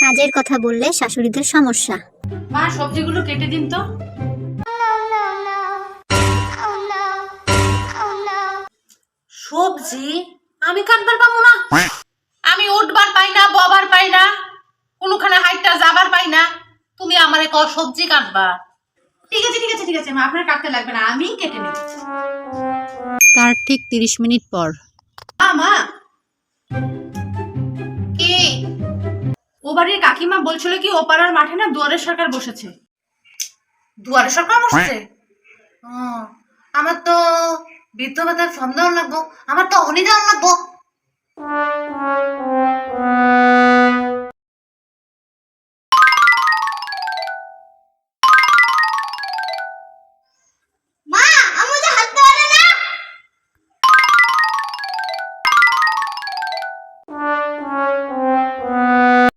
কাজের কথা বললে শাশুড়িদের সমস্যা। মা সবজিগুলো কেটে দিন তো। সবজি আমি কাটবার পাবো না? আমি উঠবার পাই না, ববার পাই না, কোনখানে হাইটটা যাবার পাই না, তুমি আমারে ক সবজি কাটবা? ঠিক আছে ঠিক আছে ঠিক আছে মা, আপনার কাটতে লাগবে না, আমি কেটে নেব। তার ঠিক 30 মিনিট পর। মা কি? ও বাড়ির কাকিমা বলছিল কি ও পাড়ার মাঠে না দুয়ারে সরকার বসেছে। দুয়ারে সরকার বসেছে? ও, আমার তো বৃদ্ধ ভাতার ফর্ম দেওয়ার লাগবো, আমার তো অহনি দেওয়ার লাগবো।